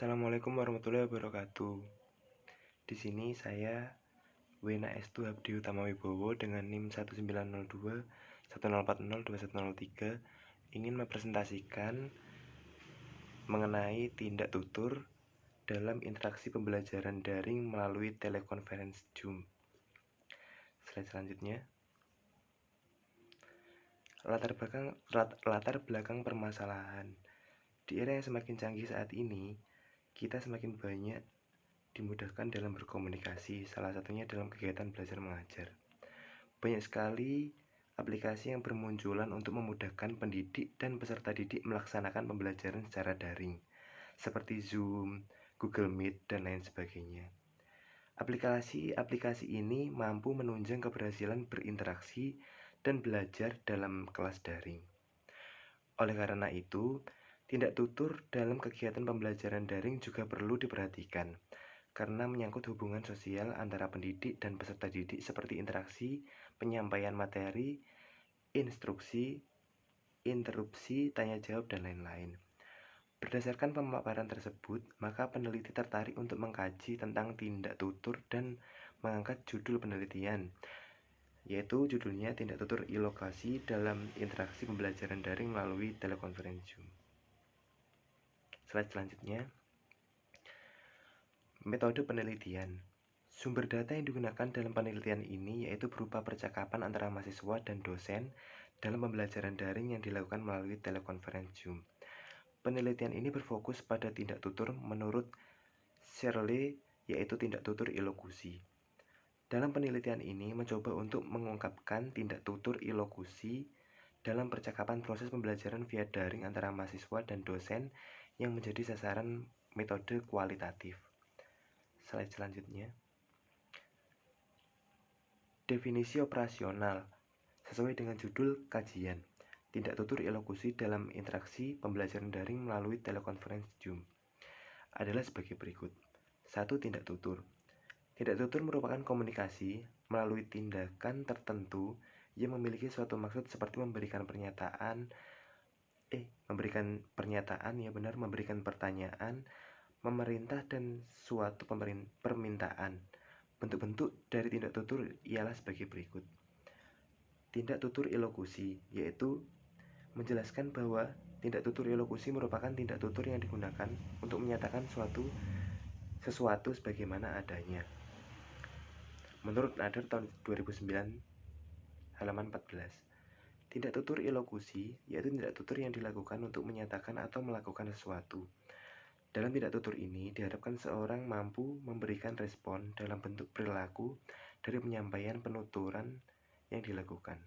Assalamualaikum warahmatullahi wabarakatuh. Di sini saya Wena Estu Habdi Utama Wibowo dengan NIM 1902 1040 2103 ingin mempresentasikan mengenai tindak tutur dalam interaksi pembelajaran daring melalui telekonferensi Zoom. Slide selanjutnya. Latar belakang permasalahan. Di era yang semakin canggih saat ini, kita semakin banyak dimudahkan dalam berkomunikasi, salah satunya dalam kegiatan belajar mengajar. Banyak sekali aplikasi yang bermunculan untuk memudahkan pendidik dan peserta didik melaksanakan pembelajaran secara daring, seperti Zoom, Google Meet, dan lain sebagainya. Aplikasi ini mampu menunjang keberhasilan berinteraksi dan belajar dalam kelas daring. Oleh karena itu, tindak tutur dalam kegiatan pembelajaran daring juga perlu diperhatikan, karena menyangkut hubungan sosial antara pendidik dan peserta didik seperti interaksi, penyampaian materi, instruksi, interupsi, tanya jawab, dan lain-lain. Berdasarkan pemaparan tersebut, maka peneliti tertarik untuk mengkaji tentang tindak tutur dan mengangkat judul penelitian, yaitu judulnya tindak tutur ilokasi dalam interaksi pembelajaran daring melalui telekonferensi Zoom. Slide selanjutnya. Metode penelitian. Sumber data yang digunakan dalam penelitian ini yaitu berupa percakapan antara mahasiswa dan dosen dalam pembelajaran daring yang dilakukan melalui telekonferensi Zoom. Penelitian ini berfokus pada tindak tutur menurut Shirley, yaitu tindak tutur ilokusi. Dalam penelitian ini mencoba untuk mengungkapkan tindak tutur ilokusi dalam percakapan proses pembelajaran via daring antara mahasiswa dan dosen yang menjadi sasaran metode kualitatif. Slide selanjutnya. Definisi operasional sesuai dengan judul kajian. Tindak tutur ilokusi dalam interaksi pembelajaran daring melalui telekonferensi Zoom adalah sebagai berikut. 1. Tindak tutur. Tindak tutur merupakan komunikasi melalui tindakan tertentu yang memiliki suatu maksud seperti memberikan pertanyaan, memerintah dan suatu permintaan. Bentuk-bentuk dari tindak tutur ialah sebagai berikut. Tindak tutur ilokusi, yaitu menjelaskan bahwa tindak tutur ilokusi merupakan tindak tutur yang digunakan untuk menyatakan sesuatu sebagaimana adanya. Menurut Nader tahun 2009, halaman 14. Tindak tutur ilokusi yaitu tindak tutur yang dilakukan untuk menyatakan atau melakukan sesuatu. Dalam tindak tutur ini diharapkan seorang mampu memberikan respon dalam bentuk perilaku dari penyampaian penuturan yang dilakukan.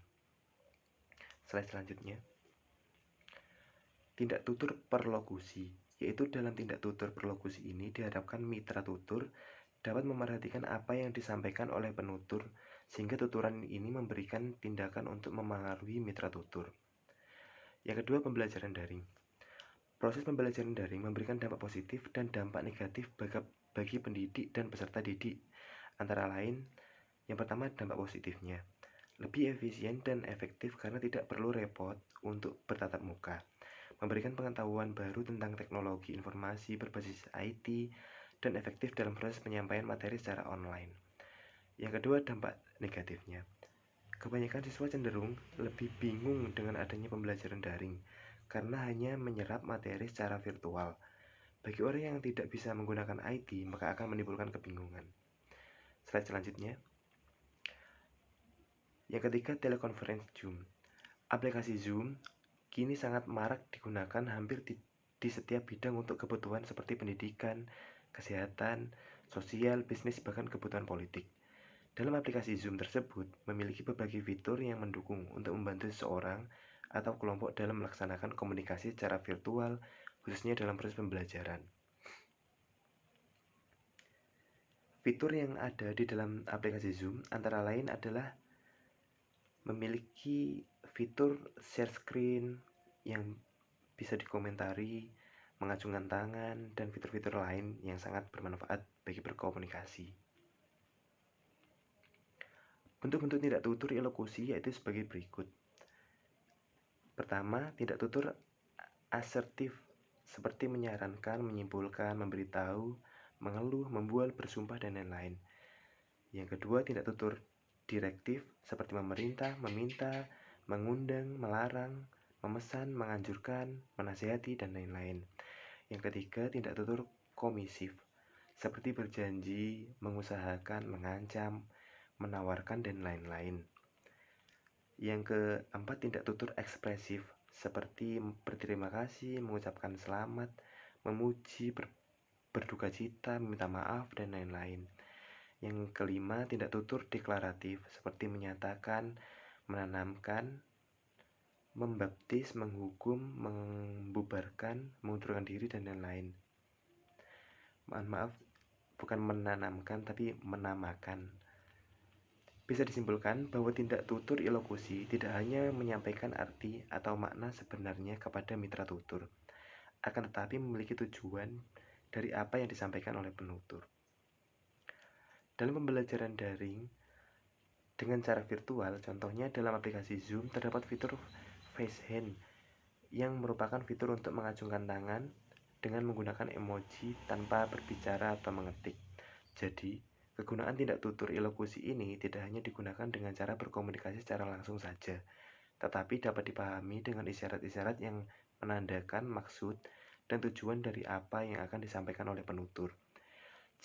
Slide selanjutnya. Tindak tutur perlokusi, yaitu dalam tindak tutur perlokusi ini diharapkan mitra tutur dapat memerhatikan apa yang disampaikan oleh penutur sehingga tuturan ini memberikan tindakan untuk memengaruhi mitra tutur. Yang kedua, pembelajaran daring. Proses pembelajaran daring memberikan dampak positif dan dampak negatif bagi pendidik dan peserta didik. Antara lain, yang pertama dampak positifnya. Lebih efisien dan efektif karena tidak perlu repot untuk bertatap muka. Memberikan pengetahuan baru tentang teknologi informasi berbasis IT dan efektif dalam proses penyampaian materi secara online. Yang kedua, dampak negatifnya. Kebanyakan siswa cenderung lebih bingung dengan adanya pembelajaran daring karena hanya menyerap materi secara virtual. Bagi orang yang tidak bisa menggunakan IT, maka akan menimbulkan kebingungan. Slide selanjutnya. Yang ketiga, telekonferensi Zoom. Aplikasi Zoom kini sangat marak digunakan hampir di setiap bidang untuk kebutuhan seperti pendidikan, kesehatan, sosial, bisnis, bahkan kebutuhan politik. Dalam aplikasi Zoom tersebut memiliki berbagai fitur yang mendukung untuk membantu seseorang atau kelompok dalam melaksanakan komunikasi secara virtual, khususnya dalam proses pembelajaran. Fitur yang ada di dalam aplikasi Zoom antara lain adalah memiliki fitur share screen yang bisa dikomentari, mengacungkan tangan, dan fitur-fitur lain yang sangat bermanfaat bagi berkomunikasi. Bentuk-bentuk tindak tutur ilokusi yaitu sebagai berikut. Pertama, tindak tutur asertif seperti menyarankan, menyimpulkan, memberitahu, mengeluh, membual, bersumpah, dan lain-lain. Yang kedua, tindak tutur direktif seperti memerintah, meminta, mengundang, melarang, memesan, menganjurkan, menasihati, dan lain-lain. Yang ketiga, tindak tutur komisif seperti berjanji, mengusahakan, mengancam, menawarkan, dan lain-lain. Yang keempat, tindak tutur ekspresif seperti berterima kasih, mengucapkan selamat, memuji, berduka cita, meminta maaf, dan lain-lain. Yang kelima, tindak tutur deklaratif seperti menyatakan, menanamkan, membaptis, menghukum, membubarkan, mengundurkan diri, dan lain-lain. Mohon maaf, bukan menanamkan tapi menamakan. Bisa disimpulkan bahwa tindak tutur ilokusi tidak hanya menyampaikan arti atau makna sebenarnya kepada mitra tutur, akan tetapi memiliki tujuan dari apa yang disampaikan oleh penutur. Dalam pembelajaran daring dengan cara virtual, contohnya dalam aplikasi Zoom terdapat fitur face hand yang merupakan fitur untuk mengacungkan tangan dengan menggunakan emoji tanpa berbicara atau mengetik. Jadi, kegunaan tindak tutur ilokusi ini tidak hanya digunakan dengan cara berkomunikasi secara langsung saja, tetapi dapat dipahami dengan isyarat-isyarat yang menandakan maksud dan tujuan dari apa yang akan disampaikan oleh penutur.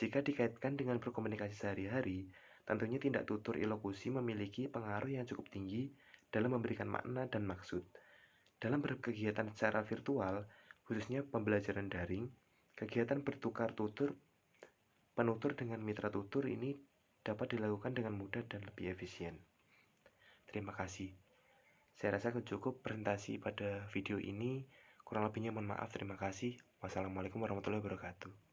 Jika dikaitkan dengan berkomunikasi sehari-hari, tentunya tindak tutur ilokusi memiliki pengaruh yang cukup tinggi dalam memberikan makna dan maksud. Dalam berkegiatan secara virtual, khususnya pembelajaran daring, kegiatan bertukar tutur penutur dengan mitra tutur ini dapat dilakukan dengan mudah dan lebih efisien. Terima kasih. Saya rasa cukup presentasi pada video ini. Kurang lebihnya mohon maaf. Terima kasih. Wassalamualaikum warahmatullahi wabarakatuh.